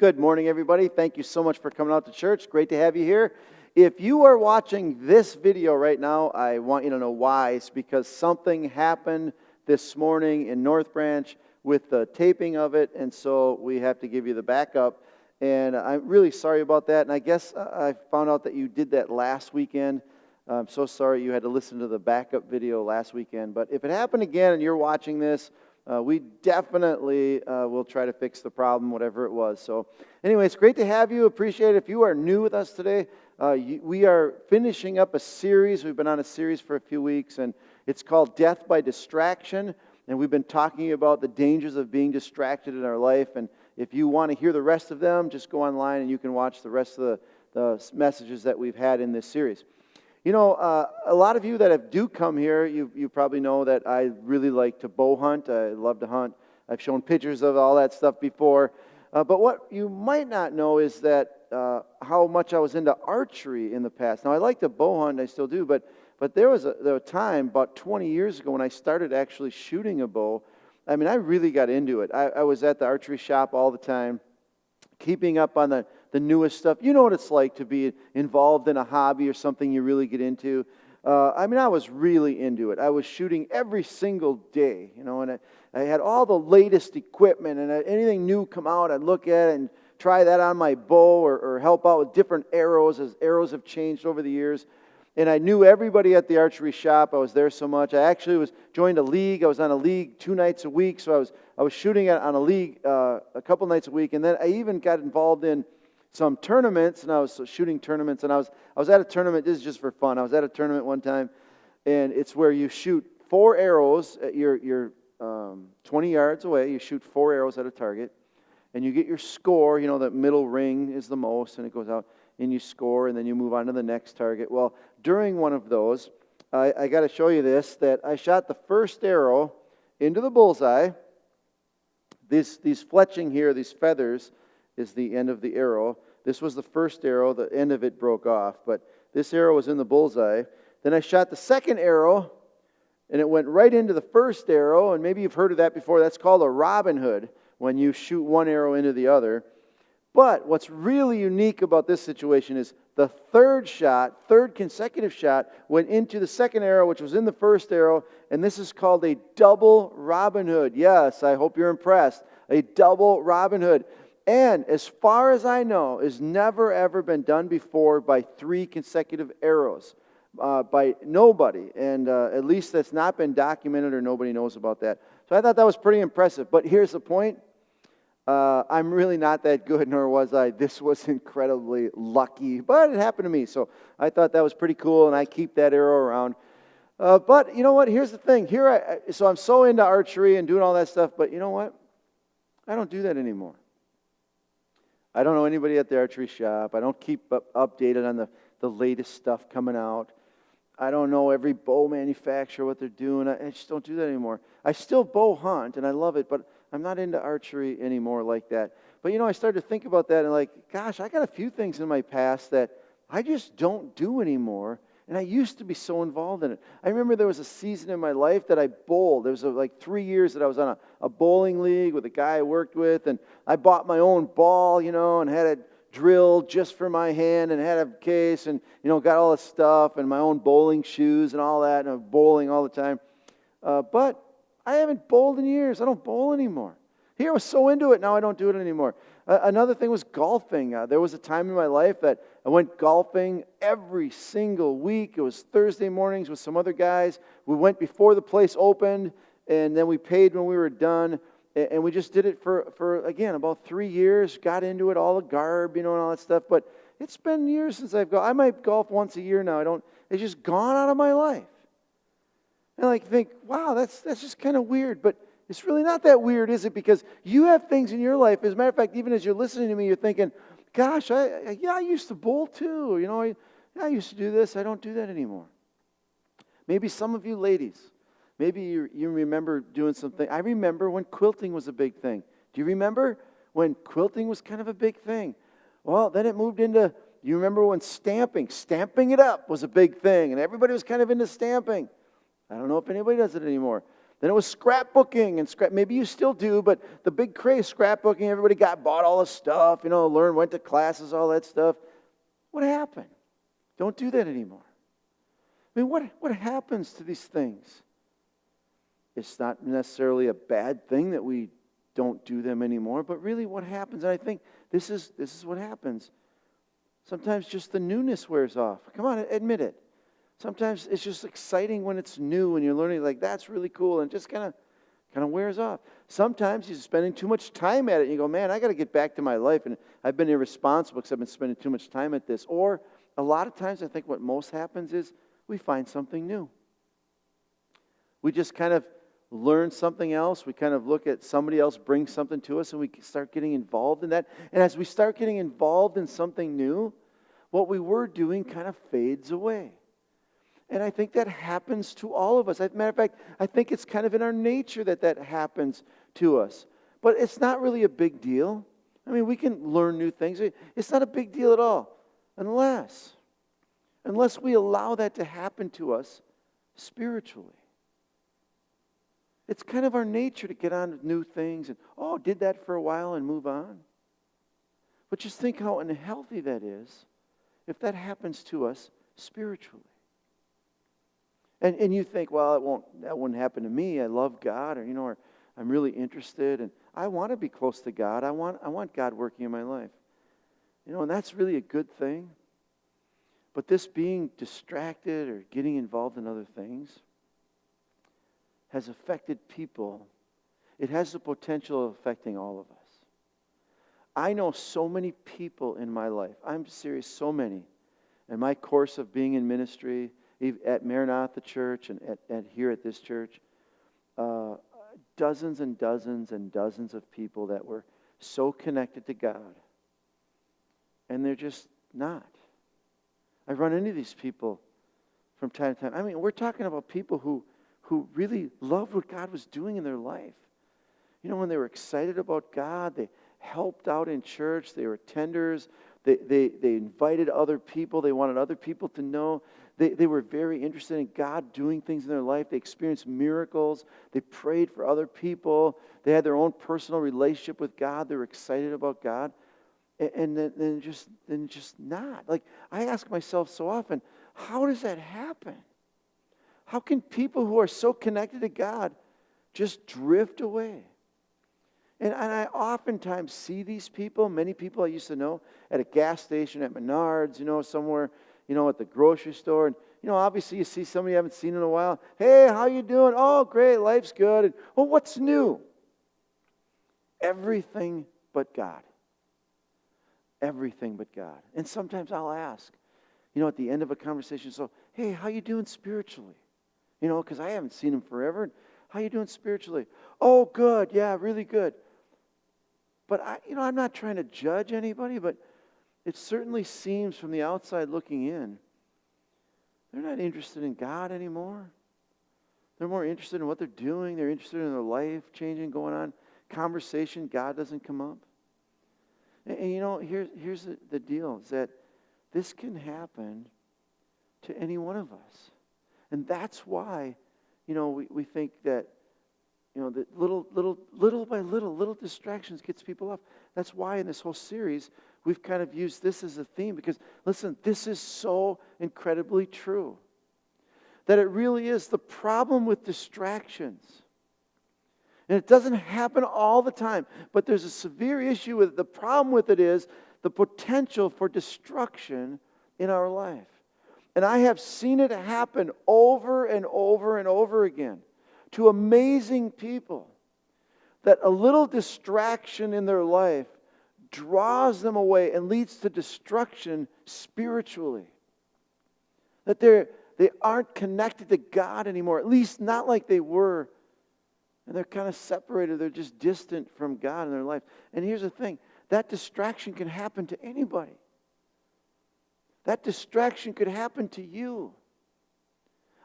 Good morning, everybody. Thank you so much for coming out to church. Great to have you here. If you are watching this video right now, I want you to know why. It's because something happened this morning in North Branch with the taping of it, and so we have to give you the backup. And I'm really sorry about that. And I guess I found out that you did that last weekend. I'm so sorry you had to listen to the backup video last weekend. But if it happened again and you're watching this, we definitely will try to fix the problem, whatever it was. So anyway, it's great to have you. Appreciate it. If you are new with us today, we are finishing up a series. We've been on a series for a few weeks, and it's called Death by Distraction. And we've been talking about the dangers of being distracted in our life. And if you want to hear the rest of them, just go online and you can watch the rest of the messages that we've had in this series. You know, a lot of you that do come here, you probably know that I really like to bow hunt. I love to hunt. I've shown pictures of all that stuff before. But what you might not know is that how much I was into archery in the past. Now, I like to bow hunt, I still do, but there was a time about 20 years ago when I started actually shooting a bow. I mean, I really got into it. I was at the archery shop all the time, keeping up on the newest stuff. You know what it's like to be involved in a hobby or something you really get into. I mean, I was really into it. I was shooting every single day, you know, and I had all the latest equipment, and anything new come out, I'd look at it and try that on my bow or help out with different arrows as arrows have changed over the years. And I knew everybody at the archery shop. I was there so much. I actually joined a league. I was on a league 2 nights a week, so I was shooting on a league a couple nights a week, and then I even got involved in some tournaments, and I was shooting tournaments, and I was at a tournament. This is just for fun. I was at a tournament one time, and it's where you shoot 4 arrows at your 20 yards away. You shoot 4 arrows at a target, and you get your score. You know, the middle ring is the most, and it goes out, and you score, and then you move on to the next target. Well, during one of those, I got to show you this, that I shot the first arrow into the bullseye. These fletching here, these feathers, is the end of the arrow. This was the first arrow. The end of it broke off, but this arrow was in the bullseye. Then I shot the second arrow, and it went right into the first arrow, and maybe you've heard of that before. That's called a Robin Hood, when you shoot one arrow into the other. But what's really unique about this situation is the third consecutive shot, went into the second arrow, which was in the first arrow, and this is called a double Robin Hood. Yes, I hope you're impressed. A double Robin Hood. And as far as I know, has never ever been done before by 3 consecutive arrows by nobody. And at least that's not been documented or nobody knows about that. So I thought that was pretty impressive. But here's the point. I'm really not that good, nor was I. This was incredibly lucky, but it happened to me. So I thought that was pretty cool, and I keep that arrow around. But you know what? Here's the thing. So I'm so into archery and doing all that stuff, but you know what? I don't do that anymore. I don't know anybody at the archery shop. I don't keep updated on the latest stuff coming out. I don't know every bow manufacturer, what they're doing. I just don't do that anymore. I still bow hunt, and I love it, but I'm not into archery anymore like that. But, you know, I started to think about that, and like, gosh, I got a few things in my past that I just don't do anymore, and I used to be so involved in it. I remember there was a season in my life that I bowled. There was like 3 years that I was on a bowling league with a guy I worked with, and I bought my own ball, you know, and had it drilled just for my hand, and had a case, and, you know, got all the stuff, and my own bowling shoes and all that, and I was bowling all the time. But I haven't bowled in years. I don't bowl anymore. Here I was so into it, now I don't do it anymore. Another thing was golfing. There was a time in my life that I went golfing every single week. It was Thursday mornings with some other guys. We went before the place opened, and then we paid when we were done. And we just did it for again, about 3 years. Got into it, all the garb, and all that stuff. But it's been years since I've golfed. I might golf once a year now. It's just gone out of my life. And I think, wow, that's just kind of weird. But it's really not that weird, is it? Because you have things in your life. As a matter of fact, even as you're listening to me, you're thinking, gosh, I used to bowl too. I used to do this. I don't do that anymore. Maybe some of you ladies, maybe you remember doing something. I remember when quilting was a big thing. Do you remember when quilting was kind of a big thing? Well, then it moved into, you remember when stamping it up was a big thing, and everybody was kind of into stamping. I don't know if anybody does it anymore. Then it was scrapbooking, and maybe you still do, but the big craze, scrapbooking, everybody bought all the stuff, went to classes, all that stuff. What happened? Don't do that anymore. I mean, what happens to these things? It's not necessarily a bad thing that we don't do them anymore, but really what happens, and I think this is what happens. Sometimes just the newness wears off. Come on, admit it. Sometimes it's just exciting when it's new and you're learning, like, that's really cool, and it just kind of wears off. Sometimes you're spending too much time at it, and you go, man, I got to get back to my life, and I've been irresponsible because I've been spending too much time at this. Or a lot of times I think what most happens is we find something new. We just kind of learn something else. We kind of look at somebody else bring something to us, and we start getting involved in that. And as we start getting involved in something new, what we were doing kind of fades away. And I think that happens to all of us. As a matter of fact, I think it's kind of in our nature that happens to us. But it's not really a big deal. I mean, we can learn new things. It's not a big deal at all. Unless we allow that to happen to us spiritually. It's kind of our nature to get on with new things and, did that for a while and move on. But just think how unhealthy that is if that happens to us spiritually. And you think, well, that wouldn't happen to me. I love God, or I'm really interested, and I want to be close to God. I want God working in my life. And that's really a good thing. But this being distracted or getting involved in other things has affected people. It has the potential of affecting all of us. I know so many people in my life. I'm serious, so many. In my course of being in ministry, at Maranatha Church and at here at this church, dozens and dozens and dozens of people that were so connected to God, and they're just not. I run into these people from time to time. I mean, we're talking about people who really loved what God was doing in their life. When they were excited about God, they helped out in church, they were tenders, they invited other people, they wanted other people to know. They were very interested in God doing things in their life. They experienced miracles. They prayed for other people. They had their own personal relationship with God. They were excited about God. And then just not. Like, I ask myself so often, how does that happen? How can people who are so connected to God just drift away? And I oftentimes see these people, many people I used to know, at a gas station, at Menards, somewhere, at the grocery store. And, obviously you see somebody you haven't seen in a while. Hey, how you doing? Oh, great, life's good. And, well, what's new? Everything but God. Everything but God. And sometimes I'll ask, at the end of a conversation, so, hey, how you doing spiritually? Because I haven't seen him forever. How you doing spiritually? Oh, good. Yeah, really good. But I'm not trying to judge anybody, but it certainly seems from the outside looking in, they're not interested in God anymore. They're more interested in what they're doing. They're interested in their life changing, going on. Conversation, God doesn't come up. And here's the deal, is that this can happen to any one of us. And that's why, we think that, that little by little distractions gets people off. That's why in this whole series, we've kind of used this as a theme, because, listen, this is so incredibly true. That it really is the problem with distractions. And it doesn't happen all the time, but there's a severe issue with it. The problem with it is the potential for destruction in our life. And I have seen it happen over and over and over again to amazing people, that a little distraction in their life draws them away and leads to destruction spiritually. That they aren't connected to God anymore, at least not like they were. And they're kind of separated. They're just distant from God in their life. And here's the thing. That distraction can happen to anybody. That distraction could happen to you.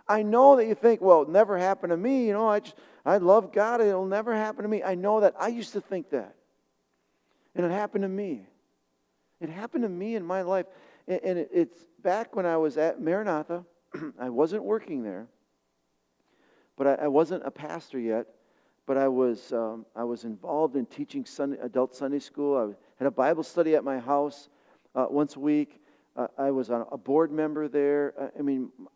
I know that you think, well, it never happened to me. I love God. It'll never happen to me. I know that. I used to think that. And it happened to me. It happened to me in my life. And it's back when I was at Maranatha. I wasn't working there. But I wasn't a pastor yet. But I was involved in teaching adult Sunday school. I had a Bible study at my house once a week. I was a board member there.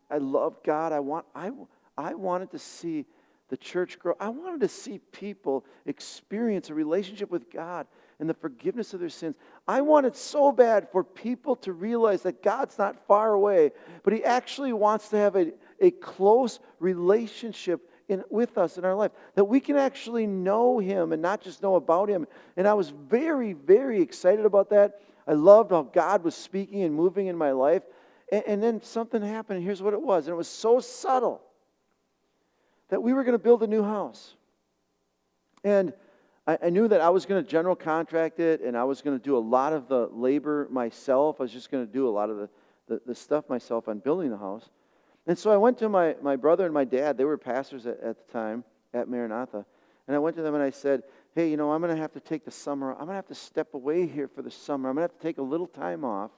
I loved God. I wanted to see the church grow. I wanted to see people experience a relationship with God and the forgiveness of their sins. I wanted so bad for people to realize that God's not far away, but He actually wants to have a close relationship with us in our life, that we can actually know Him and not just know about Him. And I was very, very excited about that. I loved how God was speaking and moving in my life. And then something happened, and here's what it was. And it was so subtle that we were going to build a new house. And I knew that I was going to general contract it, and I was going to do a lot of the labor myself. I was just going to do a lot of the stuff myself on building the house. And so I went to my brother and my dad. They were pastors at the time at Maranatha. And I went to them and I said, hey, I'm going to have to take the summer. I'm going to have to step away here for the summer. I'm going to have to take a little time off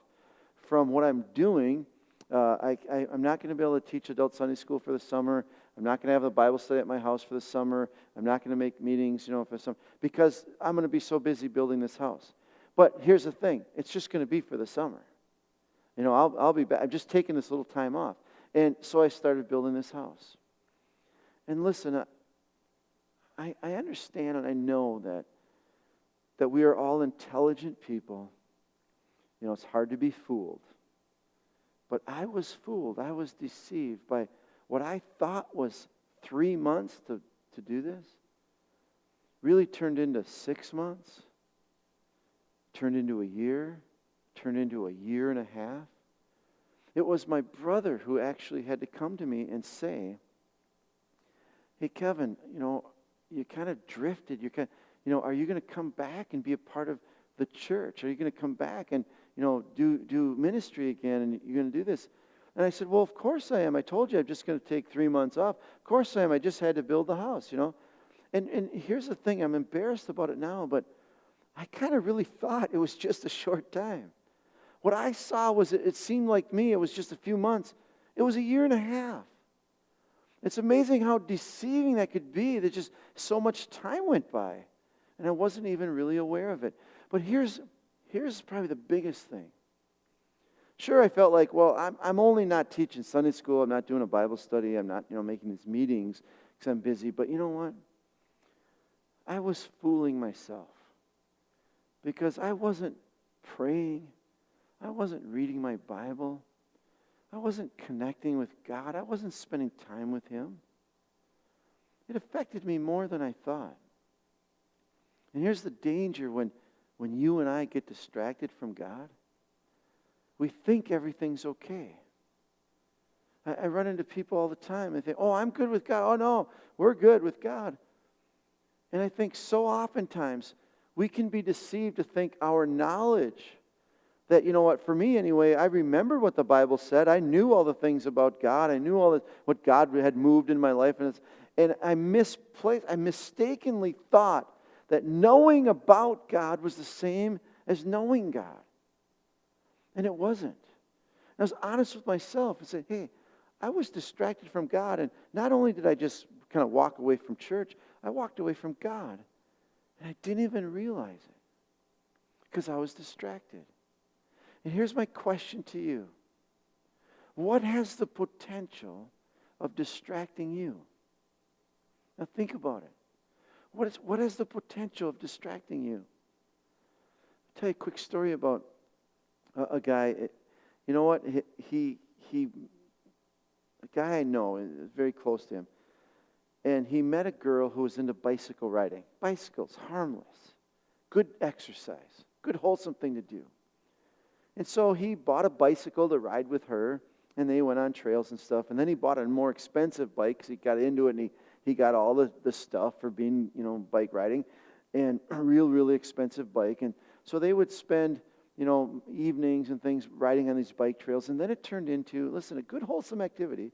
from what I'm doing. I'm not going to be able to teach adult Sunday school for the summer. I'm not going to have a Bible study at my house for the summer. I'm not going to make meetings, for the summer, because I'm going to be so busy building this house. But here's the thing. It's just going to be for the summer. I'll be back. I'm just taking this little time off. And so I started building this house. And listen, I understand and I know that we are all intelligent people. It's hard to be fooled. But I was fooled. I was deceived by what I thought was 3 months to do this. Really turned into 6 months. Turned into a year. Turned into a year and a half. It was my brother who actually had to come to me and say, hey, Kevin, you kind of drifted. Are you going to come back and be a part of the church? Are you going to come back and, do ministry again, and you're going to do this? And I said, well, of course I am. I told you I'm just going to take 3 months off. Of course I am. I just had to build the house, And here's the thing. I'm embarrassed about it now, but I kind of really thought it was just a short time. What I saw was it seemed like me, it was just a few months. It was a year and a half. It's amazing how deceiving that could be, that just so much time went by. And I wasn't even really aware of it. But here's probably the biggest thing. Sure, I felt like, well, I'm only not teaching Sunday school. I'm not doing a Bible study. I'm not, making these meetings because I'm busy. But you know what? I was fooling myself because I wasn't praying. I wasn't reading my Bible. I wasn't connecting with God. I wasn't spending time with Him. It affected me more than I thought. And here's the danger when you and I get distracted from God. We think everything's okay. I run into people all the time and think, oh, I'm good with God. Oh, no, we're good with God. And I think so oftentimes we can be deceived to think our knowledge, that, for me anyway, I remember what the Bible said. I knew all the things about God. I knew what God had moved in my life. And I mistakenly thought that knowing about God was the same as knowing God. And it wasn't. And I was honest with myself and said, hey, I was distracted from God. And not only did I just kind of walk away from church, I walked away from God. And I didn't even realize it because I was distracted. And here's my question to you. What has the potential of distracting you? Now think about it. What has the potential of distracting you? I'll tell you a quick story about a guy. You know what? A guy I know is very close to him. And he met a girl who was into bicycle riding. Bicycles, harmless. Good exercise. Good wholesome thing to do. And so he bought a bicycle to ride with her. And they went on trails and stuff. And then he bought a more expensive bike because he got into it and he got all the stuff for being, bike riding. And a really expensive bike. And so they would spend, evenings and things riding on these bike trails. And then it turned into, listen, a good wholesome activity.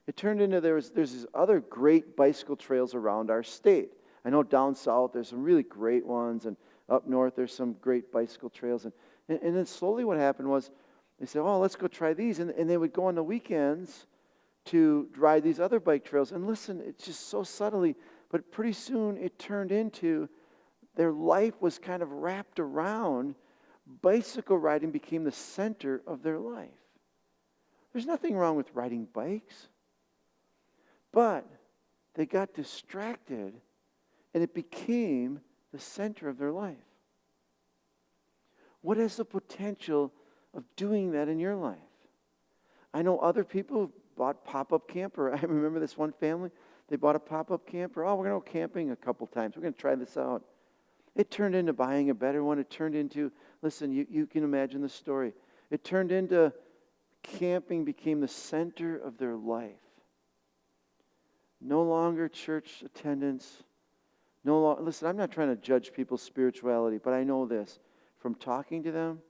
It turned into there's these other great bicycle trails around our state. I know down south there's some really great ones. And up north there's some great bicycle trails. And then slowly what happened was, they said, oh, let's go try these. And they would go on the weekends to ride these other bike trails. And listen, it's just so subtly, but pretty soon it turned into their life was kind of wrapped around bicycle riding became the center of their life. There's nothing wrong with riding bikes, but they got distracted and it became the center of their life. What has the potential of doing that in your life? I know other people who bought pop-up camper. I remember this one family, they bought a pop-up camper. Oh, we're going to go camping a couple times. We're going to try this out. It turned into buying a better one. It turned into, listen, you can imagine the story. It turned into camping became the center of their life. No longer church attendance. Listen, I'm not trying to judge people's spirituality, but I know this. From talking to them,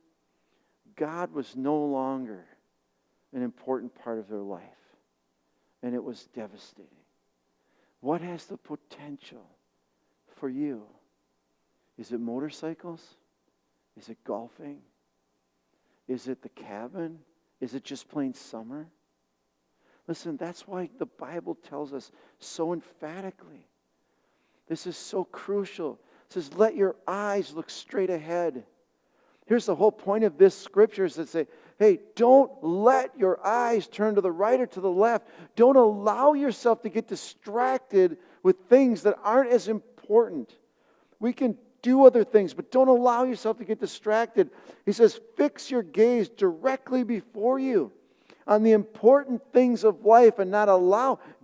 God was no longer an important part of their life. And it was devastating. What has the potential for you? Is it motorcycles? Is it golfing? Is it the cabin? Is it just plain summer? Listen, that's why the Bible tells us so emphatically. This is so crucial. It says, let your eyes look straight ahead. Here's the whole point of this scripture is to say, hey, don't let your eyes turn to the right or to the left. Don't allow yourself to get distracted with things that aren't as important. We can do other things, but don't allow yourself to get distracted. He says, fix your gaze directly before you on the important things of life and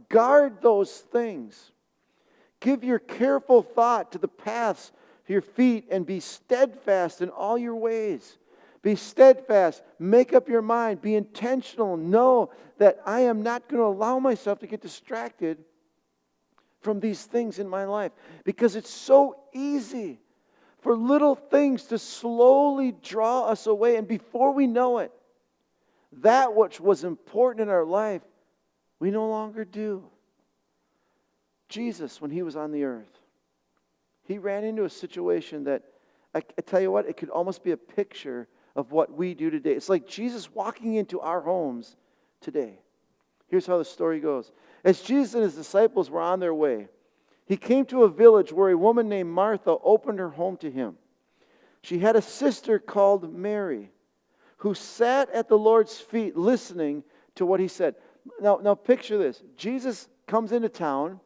guard those things. Give your careful thought to the paths to your feet and be steadfast in all your ways. Be steadfast. Make up your mind. Be intentional. Know that I am not going to allow myself to get distracted from these things in my life. Because it's so easy for little things to slowly draw us away. And before we know it, that which was important in our life, we no longer do. Jesus, when he was on the earth, he ran into a situation that, I tell you what, it could almost be a picture of what we do today. It's like Jesus walking into our homes today. Here's how the story goes. As Jesus and his disciples were on their way, he came to a village where a woman named Martha opened her home to him. She had a sister called Mary who sat at the Lord's feet listening to what he said. Now picture this. Jesus comes into town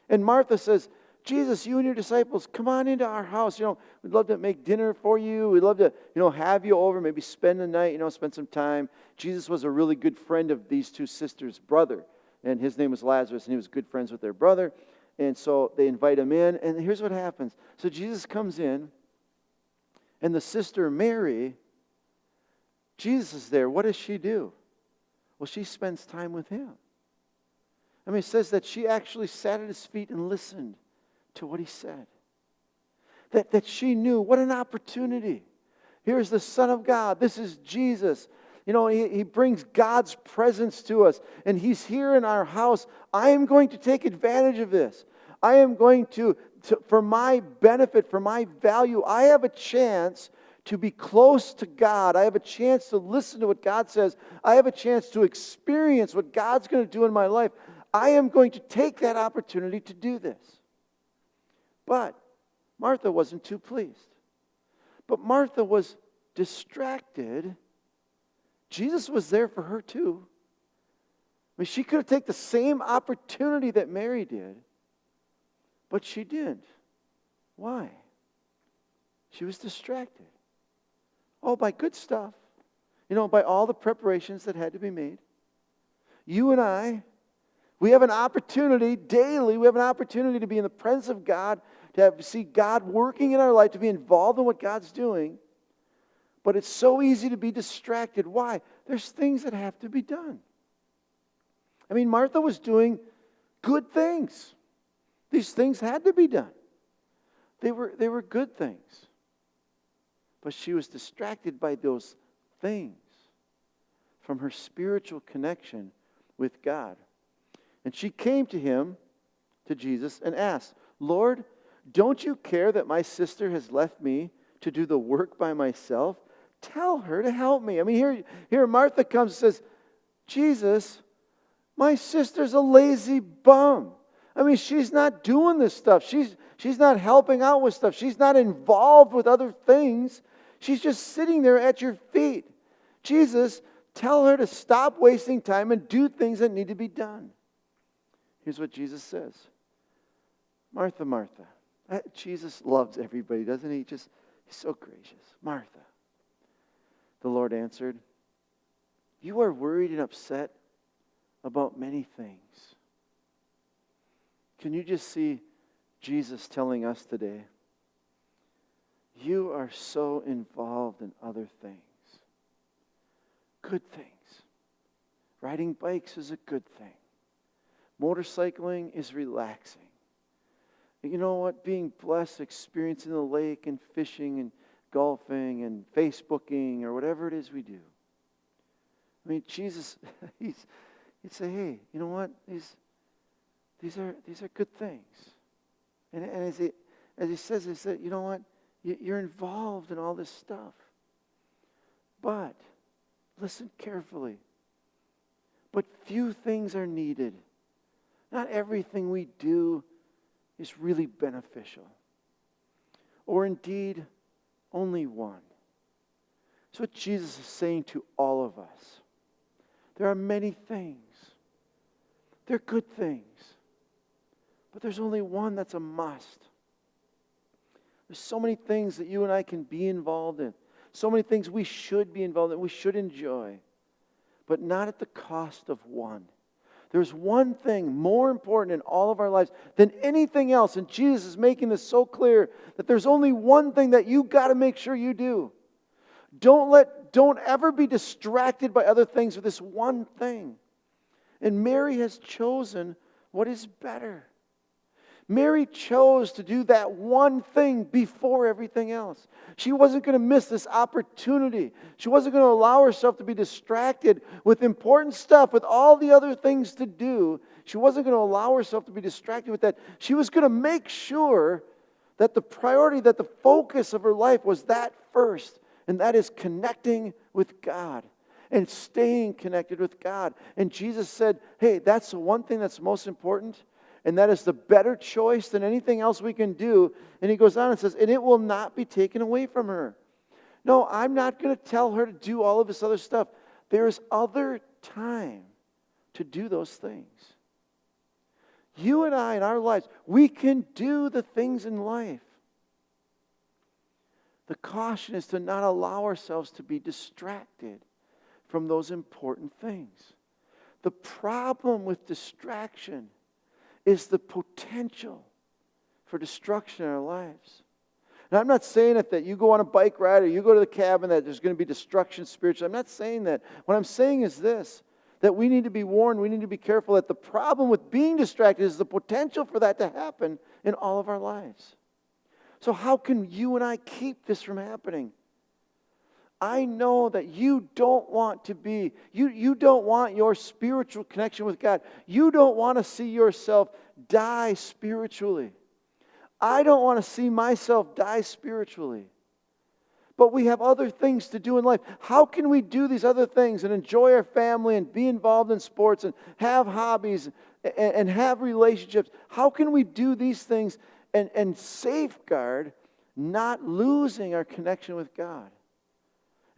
and Martha says, Jesus, you and your disciples, come on into our house. We'd love to make dinner for you. We'd love to, have you over, maybe spend the night, spend some time. Jesus was a really good friend of these two sisters' brother. And his name was Lazarus, and he was good friends with their brother. And so they invite him in, and here's what happens. So Jesus comes in, and the sister Mary, Jesus is there. What does she do? Well, she spends time with him. It says that she actually sat at his feet and listened to what he said. That she knew, what an opportunity. Here's the Son of God. This is Jesus. He brings God's presence to us. And he's here in our house. I am going to take advantage of this. I am going to for my benefit, for my value, I have a chance to be close to God. I have a chance to listen to what God says. I have a chance to experience what God's going to do in my life. I am going to take that opportunity to do this. But Martha wasn't too pleased. But Martha was distracted. Jesus was there for her too. She could have taken the same opportunity that Mary did, but she didn't. Why? She was distracted. Oh, by good stuff. By all the preparations that had to be made. You and I, we have an opportunity daily, we have an opportunity to be in the presence of God, to see God working in our life, to be involved in what God's doing. But it's so easy to be distracted. Why? There's things that have to be done. Martha was doing good things. These things had to be done. They were good things. But she was distracted by those things from her spiritual connection with God. And she came to him, to Jesus, and asked, Lord, don't you care that my sister has left me to do the work by myself? Tell her to help me. Here Martha comes and says, Jesus, my sister's a lazy bum. She's not doing this stuff. She's not helping out with stuff. She's not involved with other things. She's just sitting there at your feet. Jesus, tell her to stop wasting time and do things that need to be done. Here's what Jesus says. Martha, Martha. Jesus loves everybody, doesn't he? He's so gracious. Martha. The Lord answered, you are worried and upset about many things. Can you just see Jesus telling us today, you are so involved in other things. Good things. Riding bikes is a good thing. Motorcycling is relaxing. You know what? Being blessed, experiencing the lake and fishing and golfing and Facebooking or whatever it is we do. Jesus, he'd say, hey, you know what? These are good things. And as he says, you know what? You're involved in all this stuff. But, listen carefully. But few things are needed. Not everything we do is really beneficial. Or indeed, only one. That's what Jesus is saying to all of us. There are many things. They're good things. But there's only one that's a must. There's so many things that you and I can be involved in. So many things we should be involved in, we should enjoy. But not at the cost of one. There's one thing more important in all of our lives than anything else. And Jesus is making this so clear that there's only one thing that you got to make sure you do. Don't ever be distracted by other things with this one thing. And Mary has chosen what is better. Mary chose to do that one thing before everything else. She wasn't going to miss this opportunity. She wasn't going to allow herself to be distracted with important stuff, with all the other things to do. She wasn't going to allow herself to be distracted with that. She was going to make sure that the priority, that the focus of her life was that first, and that is connecting with God and staying connected with God. And Jesus said, hey, that's the one thing that's most important. And that is the better choice than anything else we can do. And he goes on and says, and it will not be taken away from her. No, I'm not going to tell her to do all of this other stuff. There's other time to do those things. You and I in our lives, we can do the things in life. The caution is to not allow ourselves to be distracted from those important things. The problem with distraction is the potential for destruction in our lives. And I'm not saying that you go on a bike ride or you go to the cabin that there's going to be destruction spiritually. I'm not saying that. What I'm saying is this, that we need to be warned, we need to be careful that the problem with being distracted is the potential for that to happen in all of our lives. So how can you and I keep this from happening? I know that you don't want to be, you don't want your spiritual connection with God. You don't want to see yourself die spiritually. I don't want to see myself die spiritually. But we have other things to do in life. How can we do these other things and enjoy our family and be involved in sports and have hobbies and have relationships? How can we do these things and safeguard not losing our connection with God?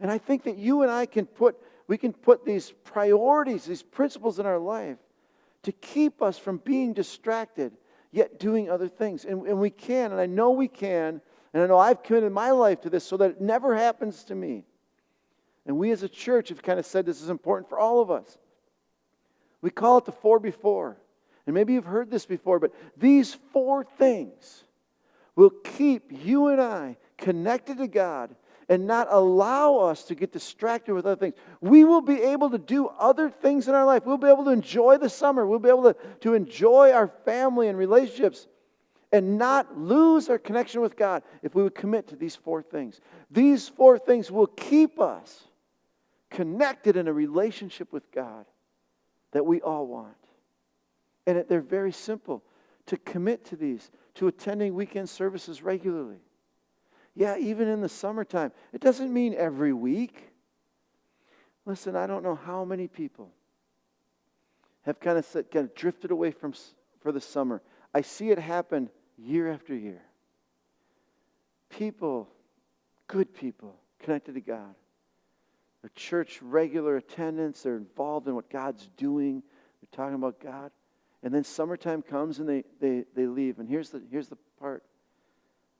And I think that you and I can put these priorities, these principles in our life to keep us from being distracted. yet doing other things. And we can, and I know we can, and I know I've committed my life to this so that it never happens to me. And we as a church have kind of said this is important for all of us. We call it the 4 before. And maybe you've heard this before, but these 4 things will keep you and I connected to God and not allow us to get distracted with other things. We will be able to do other things in our life. We'll be able to enjoy the summer. We'll be able to enjoy our family and relationships and not lose our connection with God if we would commit to these 4 things. These 4 things will keep us connected in a relationship with God that we all want. And they're very simple. To commit to these, to attending weekend services regularly. Yeah, even in the summertime. It doesn't mean every week. Listen, I don't know how many people have kind of drifted away for the summer. I see it happen year after year. People, good people, connected to God. Their church regular attendance, they're involved in what God's doing. They're talking about God. And then summertime comes and they leave. And here's the part.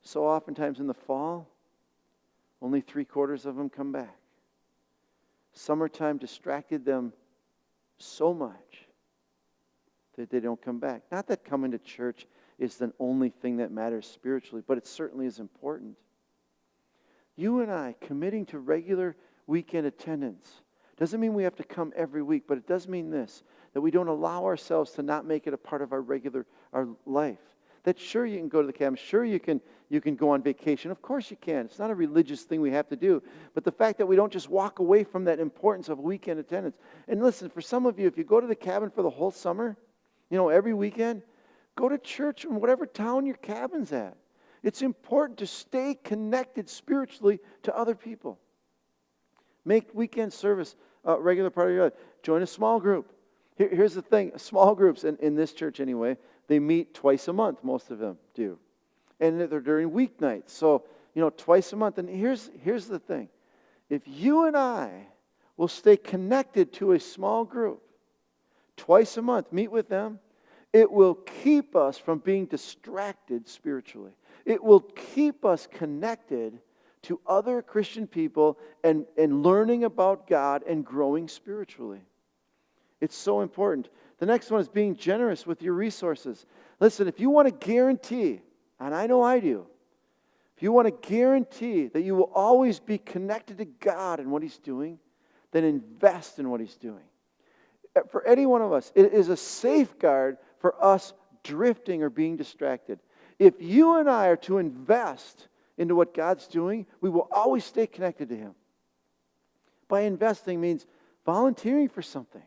So oftentimes in the fall, only 3/4 of them come back. Summertime distracted them so much that they don't come back. Not that coming to church is the only thing that matters spiritually, but it certainly is important. You and I committing to regular weekend attendance doesn't mean we have to come every week, but it does mean this, that we don't allow ourselves to not make it a part of our life. That sure you can go to the cabin, sure you can go on vacation. Of course you can. It's not a religious thing we have to do. But the fact that we don't just walk away from that importance of weekend attendance. And listen, for some of you, if you go to the cabin for the whole summer, every weekend, go to church in whatever town your cabin's at. It's important to stay connected spiritually to other people. Make weekend service a regular part of your life. Join a small group. Here's the thing. Small groups, in this church anyway, they meet twice a month, most of them do. And they're during weeknights. So, twice a month. And here's the thing. If you and I will stay connected to a small group twice a month, meet with them, it will keep us from being distracted spiritually. It will keep us connected to other Christian people and learning about God and growing spiritually. It's so important. The next one is being generous with your resources. Listen, if you want to guarantee, and I know I do, if you want to guarantee that you will always be connected to God and what He's doing, then invest in what He's doing. For any one of us, it is a safeguard for us drifting or being distracted. If you and I are to invest into what God's doing, we will always stay connected to Him. By investing means volunteering for something.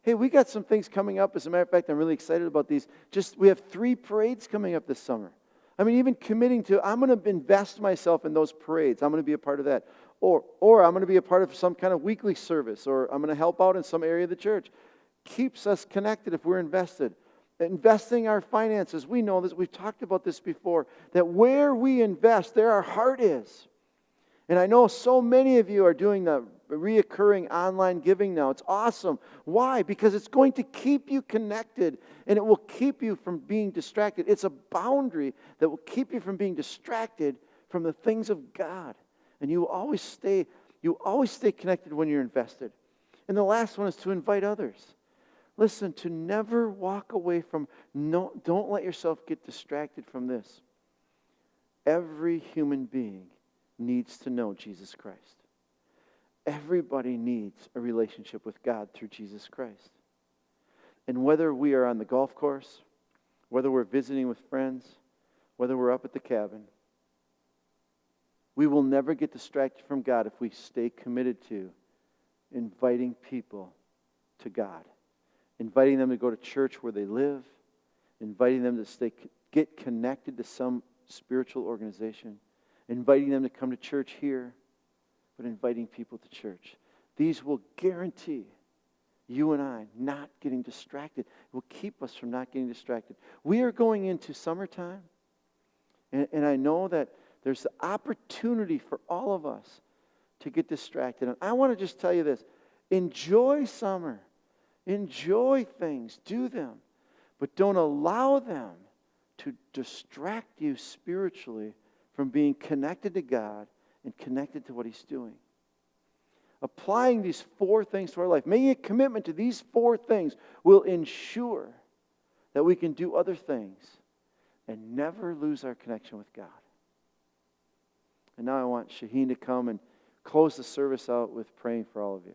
Hey, we got some things coming up. As a matter of fact, I'm really excited about these. We have 3 parades coming up this summer. I mean, even committing to, I'm going to invest myself in those parades. I'm going to be a part of that. Or I'm going to be a part of some kind of weekly service, or I'm going to help out in some area of the church. Keeps us connected if we're invested. Investing our finances, we know this, we've talked about this before, that where we invest, there our heart is. And I know so many of you are doing the reoccurring online giving now. It's awesome. Why? Because it's going to keep you connected and it will keep you from being distracted. It's a boundary that will keep you from being distracted from the things of God. And you will always stay connected when you're invested. And the last one is to invite others. Listen, to never walk away from, don't let yourself get distracted from this. Every human being needs to know Jesus Christ. Everybody needs a relationship with God through Jesus Christ. And whether we are on the golf course, whether we're visiting with friends, whether we're up at the cabin, we will never get distracted from God if we stay committed to inviting people to God. Inviting them to go to church where they live, inviting them to get connected to some spiritual organization, inviting them to come to church here, but inviting people to church. These will guarantee you and I not getting distracted. It will keep us from not getting distracted. We are going into summertime, and I know that there's the opportunity for all of us to get distracted. And I want to just tell you this. Enjoy summer. Enjoy things. Do them. But don't allow them to distract you spiritually from being connected to God and connected to what He's doing. Applying these 4 things to our life, making a commitment to these 4 things will ensure that we can do other things and never lose our connection with God. And now I want Shaheen to come and close the service out with praying for all of you.